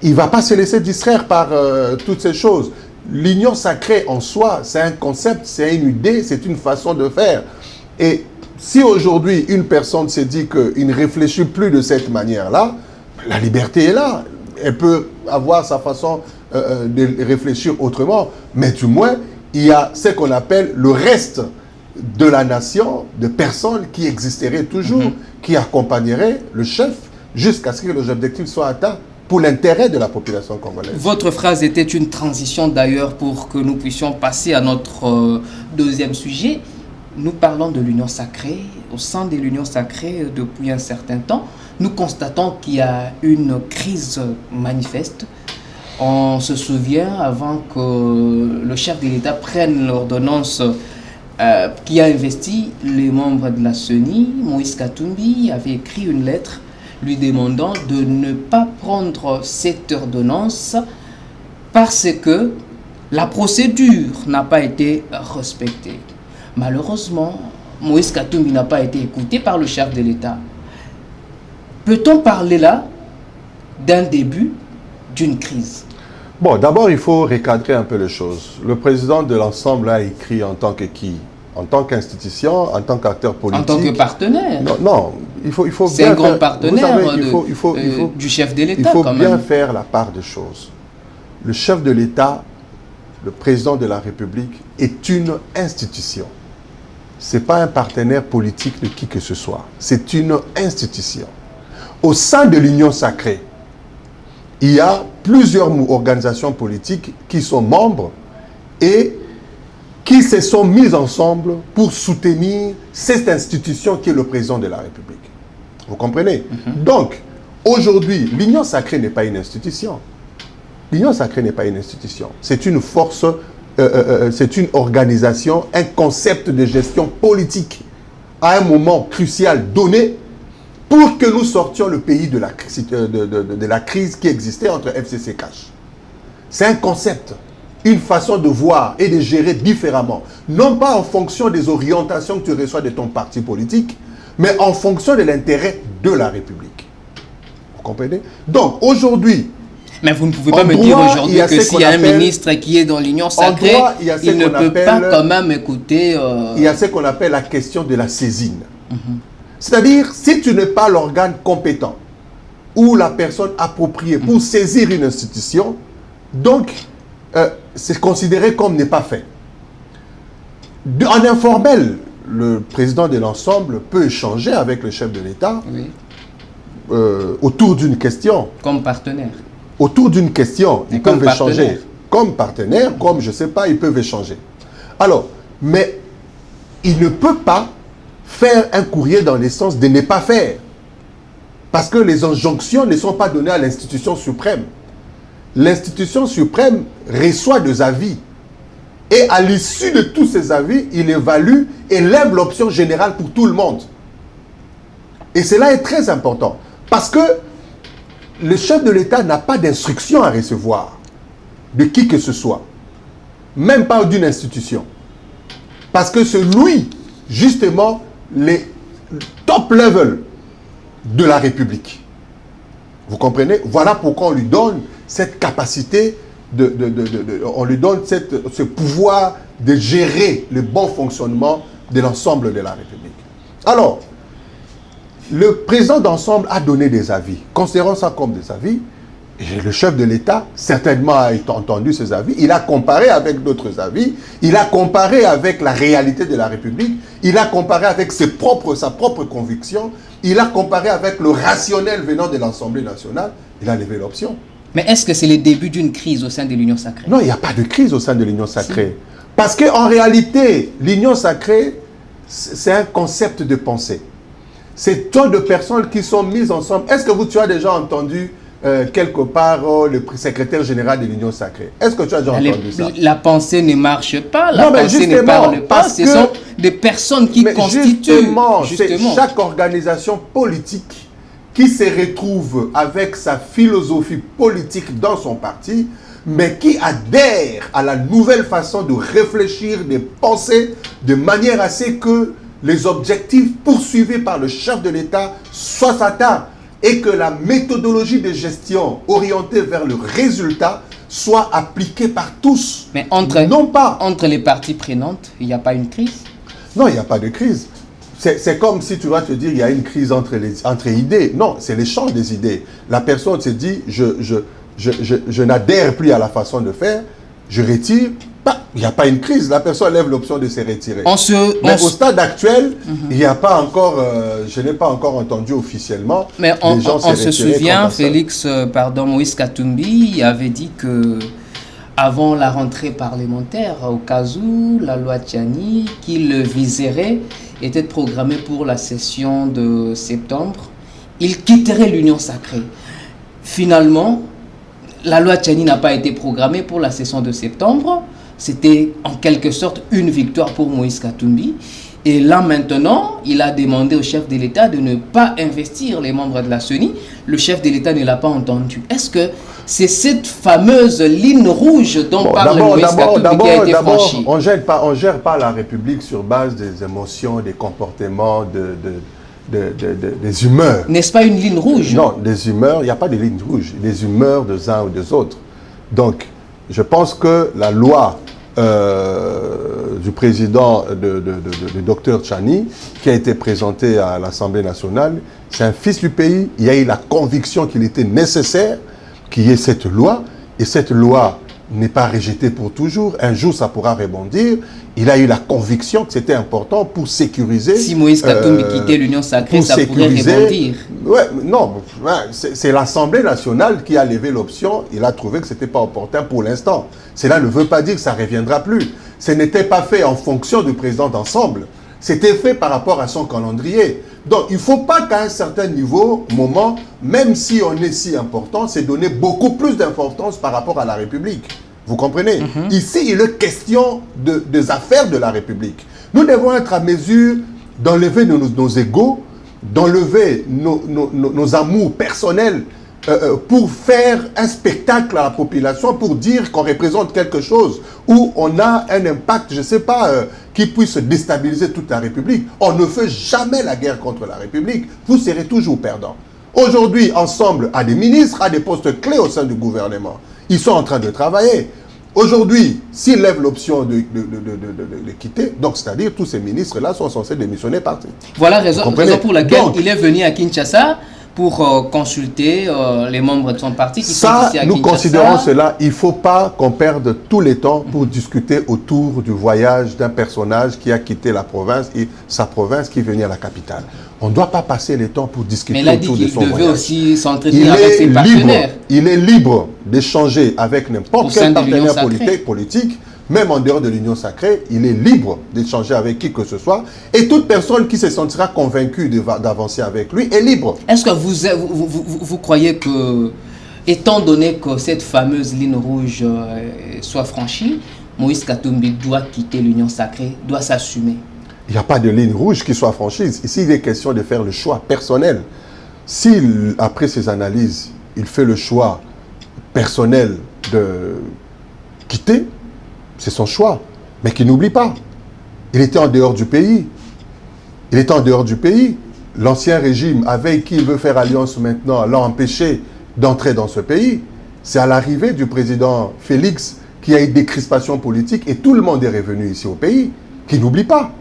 [SPEAKER 2] il ne va pas se laisser distraire par toutes ces choses. L'union sacrée en soi, c'est un concept, c'est une idée, c'est une façon de faire. Et si aujourd'hui une personne se dit qu'il ne réfléchit plus de cette manière-là, la liberté est là. Elle peut avoir sa façon de réfléchir autrement, mais du moins, il y a ce qu'on appelle le reste de la nation, de personnes qui existeraient toujours, qui accompagneraient le chef jusqu'à ce que les objectifs soient atteints pour l'intérêt de la population congolaise.
[SPEAKER 1] Votre phrase était une transition d'ailleurs pour que nous puissions passer à notre deuxième sujet. Nous parlons de l'Union sacrée. Au sein de l'Union sacrée, depuis un certain temps, nous constatons qu'il y a une crise manifeste. On se souvient, avant que le chef de l'État prenne l'ordonnance qui a investi les membres de la CENI, Moïse Katumbi avait écrit une lettre lui demandant de ne pas prendre cette ordonnance parce que la procédure n'a pas été respectée. Malheureusement, Moïse Katumbi n'a pas été écouté par le chef de l'État. Peut-on parler là d'un début d'une crise?
[SPEAKER 2] Bon, d'abord, il faut recadrer un peu les choses. Le président de l'ensemble a écrit en tant que qui? En tant qu'institution, en tant qu'acteur politique.
[SPEAKER 1] En tant que partenaire.
[SPEAKER 2] Non, non, il faut bien.
[SPEAKER 1] C'est un grand partenaire
[SPEAKER 2] du
[SPEAKER 1] chef de l'État.
[SPEAKER 2] Il faut bien faire la part des choses. Le chef de l'État, le président de la République, est une institution. Ce n'est pas un partenaire politique de qui que ce soit. C'est une institution. Au sein de l'Union sacrée, il y a plusieurs organisations politiques qui sont membres et qui se sont mises ensemble pour soutenir cette institution qui est le président de la République. Vous comprenez? Donc, aujourd'hui, l'Union sacrée n'est pas une institution. L'Union sacrée n'est pas une institution. C'est une force, c'est une organisation, un concept de gestion politique à un moment crucial donné pour que nous sortions le pays de la crise qui existait entre FCC-Cash. C'est un concept, une façon de voir et de gérer différemment. Non pas en fonction des orientations que tu reçois de ton parti politique, mais en fonction de l'intérêt de la République. Vous comprenez? Donc, aujourd'hui...
[SPEAKER 1] Mais vous ne pouvez pas me dire aujourd'hui que s'il y a un ministre qui est dans l'Union sacrée, il ne peut pas quand même écouter...
[SPEAKER 2] Il y a ce qu'on appelle la question de la saisine. C'est-à-dire, si tu n'es pas l'organe compétent ou la personne appropriée pour saisir une institution, donc c'est considéré comme n'est pas fait. En informel, le président de l'ensemble peut échanger avec le chef de l'État autour d'une question.
[SPEAKER 1] Comme partenaire.
[SPEAKER 2] Autour d'une question, ils peuvent échanger. Comme partenaire, comme je ne sais pas, ils peuvent échanger. Alors, mais il ne peut pas faire un courrier dans le sens de ne pas faire. Parce que les injonctions ne sont pas données à l'institution suprême. L'institution suprême reçoit des avis. Et à l'issue de tous ces avis, il évalue et lève l'option générale pour tout le monde. Et cela est très important. Parce que le chef de l'État n'a pas d'instruction à recevoir de qui que ce soit. Même pas d'une institution. Parce que c'est lui, justement, les top level de la République. Vous comprenez? Voilà pourquoi on lui donne cette capacité, on lui donne ce pouvoir de gérer le bon fonctionnement de l'ensemble de la République. Alors, le président d'ensemble a donné des avis. Considérons ça comme des avis. Et le chef de l'État, certainement, a entendu ces avis. Il a comparé avec d'autres avis. Il a comparé avec la réalité de la République. Il a comparé avec sa propre conviction. Il a comparé avec le rationnel venant de l'Assemblée nationale. Il a levé l'option.
[SPEAKER 1] Mais est-ce que c'est le début d'une crise au sein de l'Union sacrée?
[SPEAKER 2] Non, il n'y a pas de crise au sein de l'Union sacrée. Si. Parce qu'en réalité, l'Union sacrée, c'est un concept de pensée. C'est tant de personnes qui sont mises ensemble. Est-ce que tu as déjà entendu quelque part le secrétaire général de l'Union sacrée? Est-ce que tu as déjà entendu ça?
[SPEAKER 1] La pensée ne marche pas, la pensée ne parle pas. Ce sont des personnes qui constituent...
[SPEAKER 2] Justement, chaque organisation politique qui se retrouve avec sa philosophie politique dans son parti, mais qui adhère à la nouvelle façon de réfléchir, de penser, de manière à ce que les objectifs poursuivis par le chef de l'État soient atteints et que la méthodologie de gestion orientée vers le résultat soit appliquée par tous.
[SPEAKER 1] Mais entre les parties prenantes, il n'y a pas une crise?
[SPEAKER 2] Non, il n'y a pas de crise. C'est comme si tu vas te dire qu'il y a une crise entre idées. Non, c'est l'échange des idées. La personne se dit, je n'adhère plus à la façon de faire, je retire. Il n'y a pas une crise. La personne lève l'option de se retirer. Mais au stade actuel, il n'y a pas encore, je n'ai pas encore entendu officiellement.
[SPEAKER 1] Mais on se souvient, Moïse Katumbi avait dit que avant la rentrée parlementaire, au cas où la loi Tchani, qu'il viserait, était programmée pour la session de septembre, il quitterait l'Union sacrée. Finalement, la loi Tchani n'a pas été programmée pour la session de septembre. C'était en quelque sorte une victoire pour Moïse Katumbi. Et là maintenant, il a demandé au chef de l'État de ne pas investir les membres de la CENI. Le chef de l'État ne l'a pas entendu. Est-ce que c'est cette fameuse ligne rouge dont parle Moïse Katumbi qui a été franchie?
[SPEAKER 2] On ne gère pas la République sur base des émotions, des comportements, des humeurs.
[SPEAKER 1] N'est-ce pas une ligne rouge?
[SPEAKER 2] Non, des humeurs, il n'y a pas de ligne rouge. Des humeurs des uns ou des autres. Donc, Je pense que la loi du président du docteur Tchani, qui a été présentée à l'Assemblée nationale, c'est un fils du pays. Il a eu la conviction qu'il était nécessaire qu'il y ait cette loi, et cette loi n'est pas rejetée pour toujours. Un jour, ça pourra rebondir. Il a eu la conviction que c'était important pour sécuriser...
[SPEAKER 1] Si Moïse Katumbi quittait l'Union Sacrée, ça pourrait rebondir.
[SPEAKER 2] Ouais, non, c'est l'Assemblée nationale qui a levé l'option. Il a trouvé que ce n'était pas opportun pour l'instant. Cela ne veut pas dire que ça ne reviendra plus. Ce n'était pas fait en fonction du président d'ensemble. C'était fait par rapport à son calendrier. Donc, il ne faut pas qu'à un certain moment, même si on est si important, c'est donner beaucoup plus d'importance par rapport à la République. Vous comprenez? Ici, il est question des affaires de la République. Nous devons être à mesure d'enlever nos égos, d'enlever nos amours personnels pour faire un spectacle à la population, pour dire qu'on représente quelque chose, où on a un impact, je ne sais pas, qui puisse déstabiliser toute la République. On ne fait jamais la guerre contre la République. Vous serez toujours perdant. Aujourd'hui, ensemble, à des ministres, à des postes clés au sein du gouvernement. Ils sont en train de travailler. Aujourd'hui, s'ils lèvent l'option de quitter, donc c'est-à-dire tous ces ministres-là sont censés démissionner partir.
[SPEAKER 1] Voilà raison pour laquelle il est venu à Kinshasa pour consulter les membres de son parti qui sont ici à Kinshasa.
[SPEAKER 2] Nous considérons cela, il ne faut pas qu'on perde tout le temps pour discuter autour du voyage d'un personnage qui a quitté la province et sa province qui est venu à la capitale. On ne doit pas passer le temps pour discuter autour de son voyage.
[SPEAKER 1] Mais il a dit qu'il devait aussi s'entretenir avec ses partenaires.
[SPEAKER 2] Il est libre d'échanger avec n'importe quel partenaire politique, même en dehors de l'Union sacrée, il est libre d'échanger avec qui que ce soit. Et toute personne qui se sentira convaincue d'avancer avec lui est libre.
[SPEAKER 1] Est-ce que vous croyez que, étant donné que cette fameuse ligne rouge soit franchie, Moïse Katumbi doit quitter l'Union sacrée, doit s'assumer?
[SPEAKER 2] Il n'y a pas de ligne rouge qui soit franchie. Ici, il est question de faire le choix personnel. S'il, après ses analyses, il fait le choix personnel de quitter, c'est son choix. Mais qu'il n'oublie pas, il était en dehors du pays. Il était en dehors du pays. L'ancien régime, avec qui il veut faire alliance maintenant, l'a empêché d'entrer dans ce pays. C'est à l'arrivée du président Félix qu'il y a eu des crispations politiques et tout le monde est revenu ici au pays. Qu'il n'oublie pas.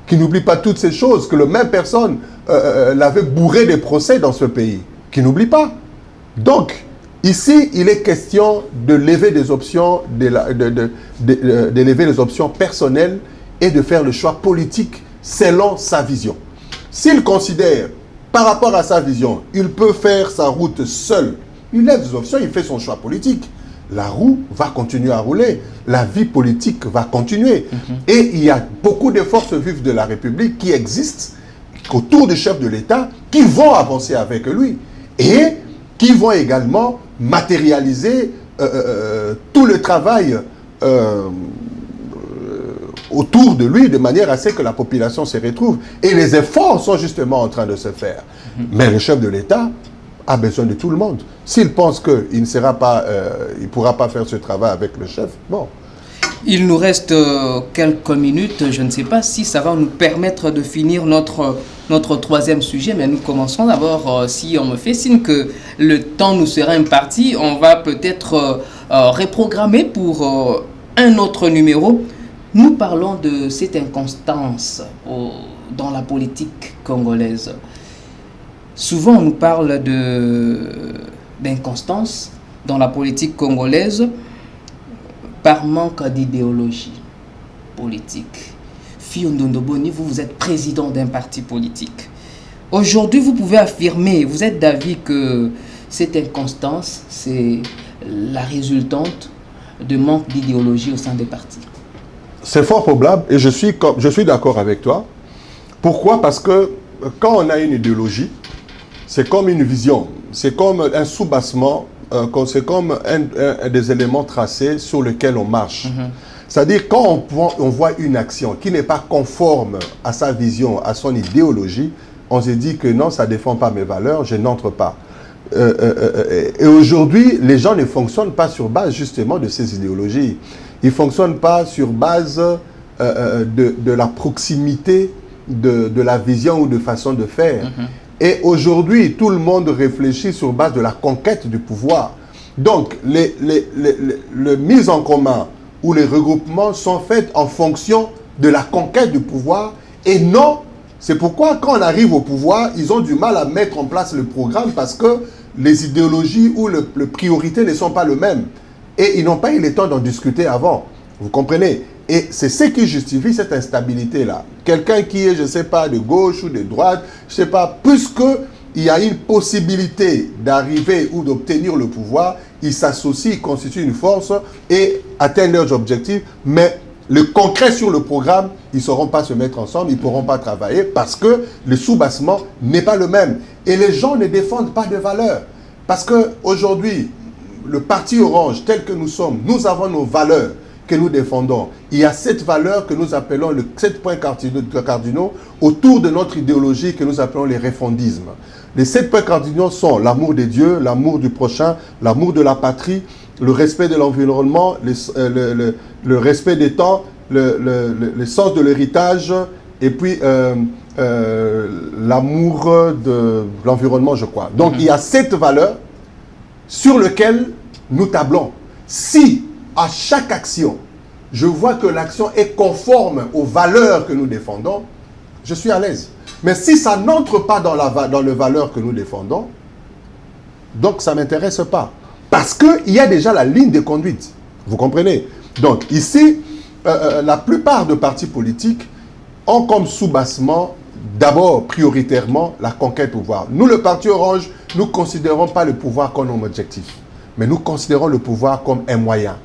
[SPEAKER 2] Qu'il n'oublie pas toutes ces choses, que la même personne l'avait bourré des procès dans ce pays. Qu'il n'oublie pas. Donc, ici, il est question de lever des options, de lever les options personnelles et de faire le choix politique selon sa vision. S'il considère, par rapport à sa vision, il peut faire sa route seul, il lève des options, il fait son choix politique. La roue va continuer à rouler, la vie politique va continuer. Et il y a beaucoup de forces vives de la République qui existent autour du chef de l'État, qui vont avancer avec lui et qui vont également matérialiser tout le travail autour de lui de manière à ce que la population se retrouve. Et les efforts sont justement en train de se faire. Mais le chef de l'État a besoin de tout le monde. S'il pense qu'il ne sera pas, il pourra pas faire ce travail avec le chef, bon.
[SPEAKER 1] Il nous reste quelques minutes. Je ne sais pas si ça va nous permettre de finir notre troisième sujet, mais nous commençons d'abord, si on me fait signe que le temps nous sera imparti, on va peut-être reprogrammer pour un autre numéro. Nous parlons de cette inconstance dans la politique congolaise. Souvent, on nous parle d'inconstance dans la politique congolaise par manque d'idéologie politique. Fiondondo Boni, vous êtes président d'un parti politique. Aujourd'hui, vous pouvez affirmer, vous êtes d'avis que cette inconstance, c'est la résultante de manque d'idéologie au sein des partis.
[SPEAKER 2] C'est fort probable et je suis d'accord avec toi. Pourquoi? Parce que quand on a une idéologie, c'est comme une vision, c'est comme un soubassement, c'est comme un des éléments tracés sur lesquels on marche. C'est-à-dire quand on voit une action qui n'est pas conforme à sa vision, à son idéologie, on se dit que non, ça ne défend pas mes valeurs, je n'entre pas. Et aujourd'hui, les gens ne fonctionnent pas sur base justement de ces idéologies. Ils ne fonctionnent pas sur base de la proximité de la vision ou de façon de faire. Et aujourd'hui, tout le monde réfléchit sur base de la conquête du pouvoir. Donc, les mises en commun ou les regroupements sont faits en fonction de la conquête du pouvoir et non, c'est pourquoi quand on arrive au pouvoir, ils ont du mal à mettre en place le programme parce que les idéologies ou les priorités ne sont pas les mêmes. Et ils n'ont pas eu le temps d'en discuter avant. Vous comprenez? Et c'est ce qui justifie cette instabilité-là. Quelqu'un qui est, je ne sais pas, de gauche ou de droite, je ne sais pas, puisqu'il y a une possibilité d'arriver ou d'obtenir le pouvoir, ils s'associent, ils constituent une force et atteignent leurs objectifs. Mais le concret sur le programme, ils ne sauront pas se mettre ensemble, ils ne pourront pas travailler parce que le soubassement n'est pas le même. Et les gens ne défendent pas de valeurs. Parce qu'aujourd'hui, le Parti Orange, tel que nous sommes, nous avons nos valeurs que nous défendons. Il y a 7 valeurs que nous appelons les 7 points cardinaux autour de notre idéologie que nous appelons les réfondismes. Les 7 points cardinaux sont l'amour des dieux, l'amour du prochain, l'amour de la patrie, le respect de l'environnement, le respect des temps, le sens de l'héritage et puis l'amour de l'environnement, je crois. Donc, il y a 7 valeurs sur lesquelles nous tablons. Si, à chaque action, je vois que l'action est conforme aux valeurs que nous défendons, je suis à l'aise. Mais si ça n'entre pas dans les valeurs que nous défendons, donc ça ne m'intéresse pas. Parce qu'il y a déjà la ligne de conduite. Vous comprenez? Donc ici, la plupart des partis politiques ont comme soubassement, d'abord, prioritairement, la conquête du pouvoir. Nous, le Parti Orange, nous ne considérons pas le pouvoir comme un objectif. Mais nous considérons le pouvoir comme un moyen.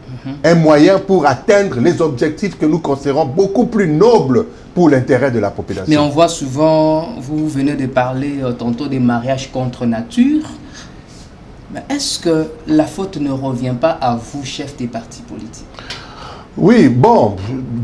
[SPEAKER 2] Un moyen pour atteindre les objectifs que nous considérons beaucoup plus nobles pour l'intérêt de la population.
[SPEAKER 1] Mais on voit souvent, vous venez de parler tantôt des mariages contre nature. Mais est-ce que la faute ne revient pas à vous, chef des partis politiques?
[SPEAKER 2] Oui, bon,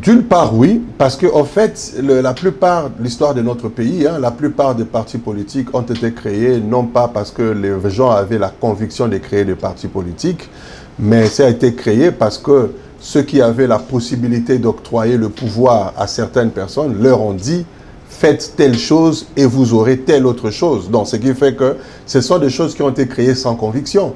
[SPEAKER 2] d'une part oui, parce qu'en fait, la plupart de l'histoire de notre pays, la plupart des partis politiques ont été créés, non pas parce que les gens avaient la conviction de créer des partis politiques, mais ça a été créé parce que ceux qui avaient la possibilité d'octroyer le pouvoir à certaines personnes leur ont dit « faites telle chose et vous aurez telle autre chose ». Donc, ce qui fait que ce sont des choses qui ont été créées sans conviction.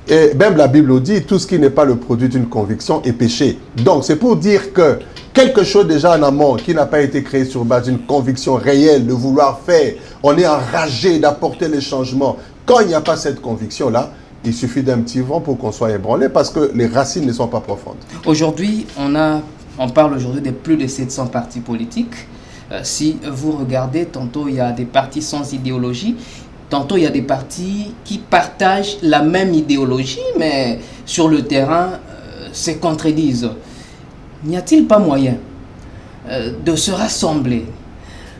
[SPEAKER 2] Et même la Bible dit, tout ce qui n'est pas le produit d'une conviction est péché. Donc, c'est pour dire que quelque chose déjà en amont qui n'a pas été créé sur base d'une conviction réelle de vouloir faire, on est enragé d'apporter les changements. Quand il n'y a pas cette conviction-là, il suffit d'un petit vent pour qu'on soit ébranlé parce que les racines ne sont pas profondes.
[SPEAKER 1] Aujourd'hui, on parle aujourd'hui de plus de 700 partis politiques. Si vous regardez, tantôt il y a des partis sans idéologie, tantôt il y a des partis qui partagent la même idéologie, mais sur le terrain, se contredisent. N'y a-t-il pas moyen de se rassembler,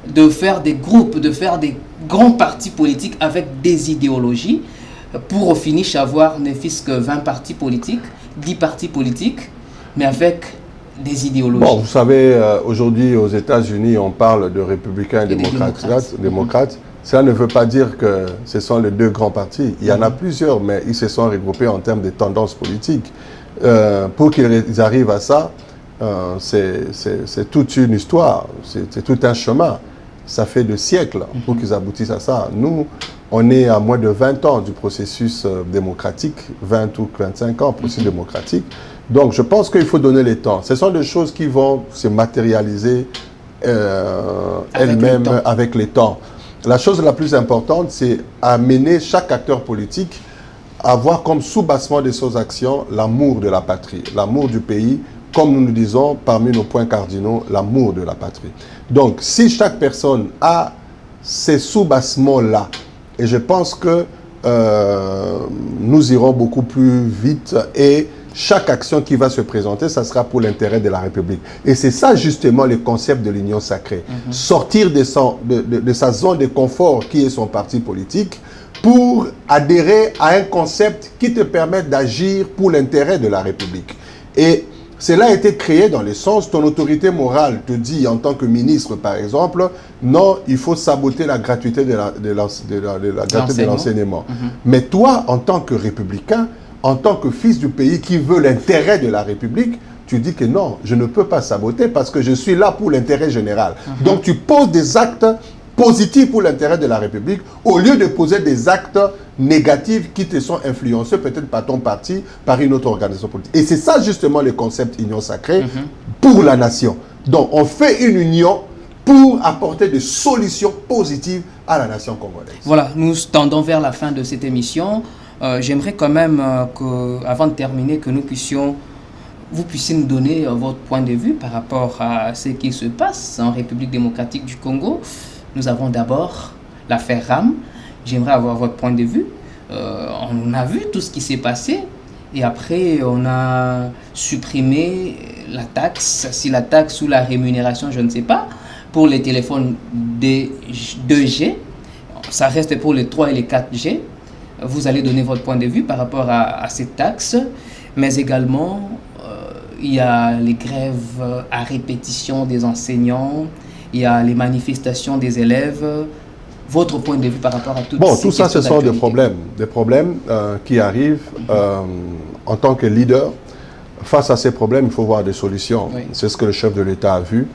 [SPEAKER 1] de faire des groupes, de faire des grands partis politiques avec des idéologies pour au finish avoir ne fût-ce que 20 partis politiques, 10 partis politiques, mais avec des idéologies?
[SPEAKER 2] Bon, vous savez, aujourd'hui aux États-Unis, on parle de républicains et démocrates. Cela ne veut pas dire que ce sont les 2 grands partis. Il y en a plusieurs, mais ils se sont regroupés en termes de tendances politiques. Pour qu'ils arrivent à ça, c'est toute une histoire, c'est tout un chemin. Ça fait des siècles pour qu'ils aboutissent à ça. Nous, on est à moins de 20 ans du processus démocratique, 20 ou 25 ans, processus démocratique. Donc, je pense qu'il faut donner le temps. Ce sont des choses qui vont se matérialiser elles-mêmes avec le temps. La chose la plus importante, c'est amener chaque acteur politique à avoir comme soubassement de ses actions l'amour de la patrie, l'amour du pays, comme nous nous disons parmi nos points cardinaux, l'amour de la patrie. Donc, si chaque personne a ces soubassements-là, et je pense que nous irons beaucoup plus vite et chaque action qui va se présenter, ça sera pour l'intérêt de la République. Et c'est ça justement le concept de l'union sacrée. Sortir de sa zone de confort qui est son parti politique pour adhérer à un concept qui te permet d'agir pour l'intérêt de la République. Et cela a été créé dans le sens, ton autorité morale te dit en tant que ministre par exemple, non, il faut saboter la gratuité de l'enseignement. Mais toi, en tant que républicain, en tant que fils du pays qui veut l'intérêt de la République, tu dis que non, je ne peux pas saboter parce que je suis là pour l'intérêt général. Donc tu poses des actes positifs pour l'intérêt de la République au lieu de poser des actes négatives qui te sont influencées peut-être par ton parti, par une autre organisation politique. Et c'est ça justement le concept union sacrée pour la nation. Donc on fait une union pour apporter des solutions positives à la nation congolaise.
[SPEAKER 1] Voilà, nous tendons vers la fin de cette émission. J'aimerais quand même avant de terminer, que vous puissiez nous donner votre point de vue par rapport à ce qui se passe en République démocratique du Congo. Nous avons d'abord l'affaire RAM. J'aimerais avoir votre point de vue. On a vu tout ce qui s'est passé et après on a supprimé la taxe, si la taxe ou la rémunération, je ne sais pas, pour les téléphones 2G. Ça reste pour les 3 et les 4G. Vous allez donner votre point de vue par rapport à cette taxe, mais également il y a les grèves à répétition des enseignants, il y a les manifestations des élèves. Votre point de vue par rapport à toutes ces questions.
[SPEAKER 2] Tout ça, ce sont des problèmes qui arrivent en tant que leader. Face à ces problèmes, il faut voir des solutions. Oui. C'est ce que le chef de l'État a vu.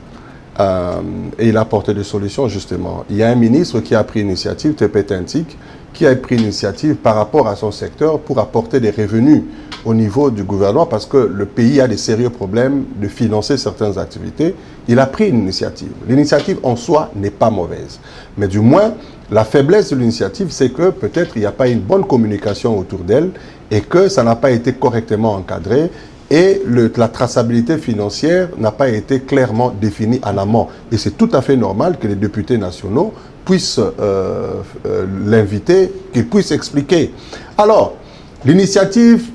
[SPEAKER 2] Et il a apporté des solutions, justement. Il y a un ministre qui a pris l'initiative, Tépé Tintik, qui a pris l'initiative par rapport à son secteur pour apporter des revenus au niveau du gouvernement parce que le pays a des sérieux problèmes de financer certaines activités. Il a pris une initiative. L'initiative en soi n'est pas mauvaise. Mais du moins, la faiblesse de l'initiative, c'est que peut-être il n'y a pas une bonne communication autour d'elle et que ça n'a pas été correctement encadré. Et la traçabilité financière n'a pas été clairement définie en amont. Et c'est tout à fait normal que les députés nationaux puissent l'inviter, qu'ils puissent expliquer. Alors, l'initiative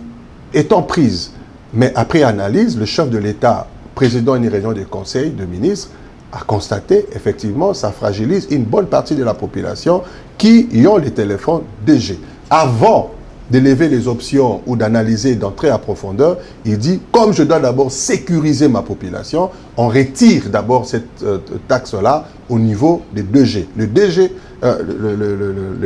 [SPEAKER 2] étant prise, mais après analyse, le chef de l'État, président d'une réunion des conseils de ministres, a constaté, effectivement, ça fragilise une bonne partie de la population qui y ont les téléphones 2G. Avant d'élever les options ou d'analyser, d'entrer à profondeur, il dit, comme je dois d'abord sécuriser ma population, on retire d'abord cette taxe-là au niveau des 2G. Le 2G,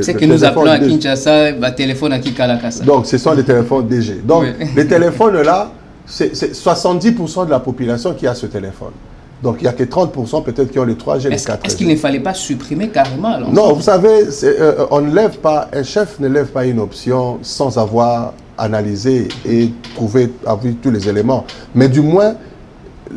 [SPEAKER 1] c'est que nous appelons à Kinshasa, téléphone à Kikalakasa.
[SPEAKER 2] Donc, ce sont les téléphones 2G. Donc, oui. Les téléphones-là, c'est 70% de la population qui a ce téléphone. Donc, il n'y a que 30% peut-être qui ont les 3G, les 4G.
[SPEAKER 1] Est-ce qu'il ne fallait pas supprimer carrément alors?
[SPEAKER 2] Non, vous savez, on ne lève pas, un chef ne lève pas une option sans avoir analysé et trouvé, avoir tous les éléments. Mais du moins,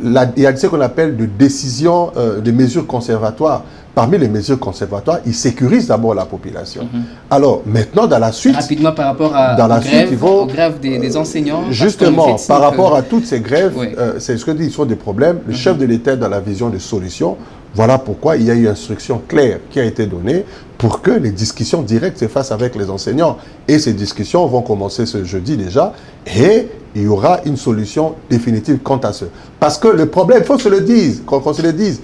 [SPEAKER 2] il y a ce qu'on appelle de décisions, de mesures conservatoires. Parmi les mesures conservatoires, ils sécurisent d'abord la population. Alors, maintenant, dans la suite...
[SPEAKER 1] Rapidement, par rapport aux grèves des enseignants...
[SPEAKER 2] Justement, par rapport à toutes ces grèves, oui. C'est ce que dit, ils sont des problèmes. Le chef de l'État dans la vision de solutions. Voilà pourquoi il y a eu une instruction claire qui a été donnée pour que les discussions directes se fassent avec les enseignants. Et ces discussions vont commencer ce jeudi déjà. Et il y aura une solution définitive quant à ce. Parce que le problème, il faut se le dire, qu'on se le dise.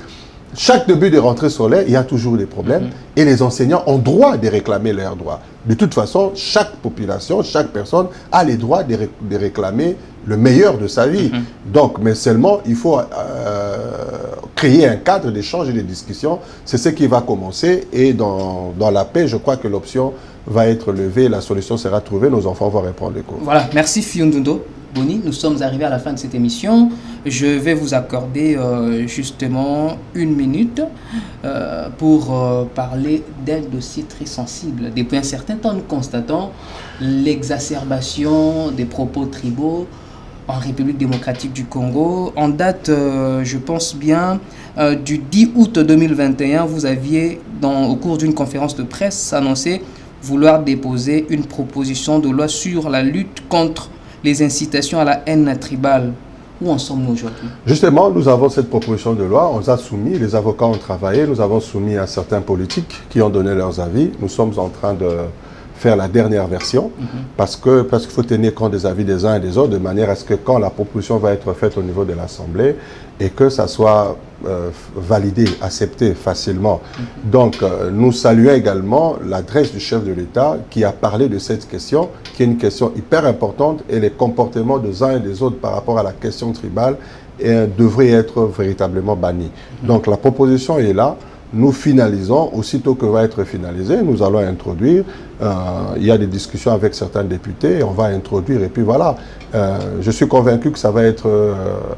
[SPEAKER 2] Chaque début de rentrée scolaire, il y a toujours des problèmes et les enseignants ont droit de réclamer leurs droits. De toute façon, chaque population, chaque personne a les droits de réclamer le meilleur de sa vie. Donc, mais seulement, il faut créer un cadre d'échange et de discussion. C'est ce qui va commencer et dans la paix, je crois que l'option va être levée, la solution sera trouvée, nos enfants vont reprendre les cours.
[SPEAKER 1] Voilà, merci Fiondundo Boni, nous sommes arrivés à la fin de cette émission. Je vais vous accorder justement 1 minute pour parler d'un dossier très sensible. Depuis un certain temps, nous constatons l'exacerbation des propos tribaux en République démocratique du Congo. En date, je pense bien, du 10 août 2021, vous aviez, au cours d'une conférence de presse, annoncé vouloir déposer une proposition de loi sur la lutte contre les incitations à la haine tribale. Où en sommes-nous aujourd'hui? Justement,
[SPEAKER 2] nous avons cette proposition de loi, on nous a soumis, les avocats ont travaillé, nous avons soumis à certains politiques qui ont donné leurs avis. Nous sommes en train de faire la dernière version parce qu'il faut tenir compte des avis des uns et des autres de manière à ce que quand la proposition va être faite au niveau de l'Assemblée et que ça soit validé, accepté facilement. Donc, nous saluons également l'adresse du chef de l'État qui a parlé de cette question, qui est une question hyper importante et les comportements des uns et des autres par rapport à la question tribale devraient être véritablement bannis. Donc, la proposition est là. Nous finalisons, aussitôt que va être finalisé, nous allons introduire, il y a des discussions avec certains députés, on va introduire et puis voilà. Je suis convaincu que ça va être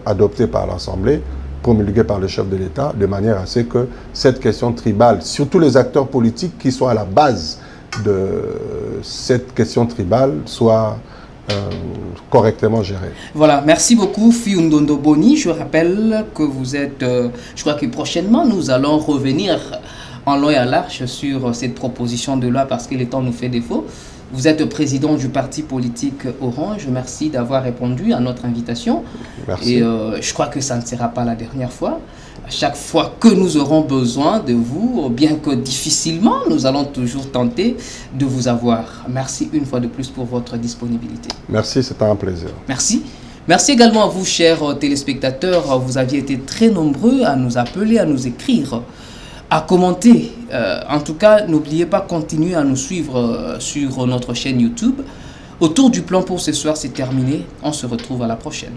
[SPEAKER 2] adopté par l'Assemblée, promulgué par le chef de l'État, de manière à ce que cette question tribale, surtout les acteurs politiques qui sont à la base de cette question tribale soit correctement gérée.
[SPEAKER 1] Voilà, merci beaucoup Fiundondo Boni. Je rappelle que vous êtes, je crois que prochainement nous allons revenir en long et en large sur cette proposition de loi parce que le temps nous fait défaut. Vous êtes président du parti politique Orange. Merci d'avoir répondu à notre invitation.
[SPEAKER 2] Merci.
[SPEAKER 1] Et je crois que ça ne sera pas la dernière fois. À chaque fois que nous aurons besoin de vous, bien que difficilement, nous allons toujours tenter de vous avoir. Merci une fois de plus pour votre disponibilité.
[SPEAKER 2] Merci, c'était un plaisir.
[SPEAKER 1] Merci. Merci également à vous, chers téléspectateurs. Vous aviez été très nombreux à nous appeler, à nous écrire, à commenter. En tout cas, n'oubliez pas de continuer à nous suivre sur notre chaîne YouTube. Autour du plan pour ce soir, c'est terminé. On se retrouve à la prochaine.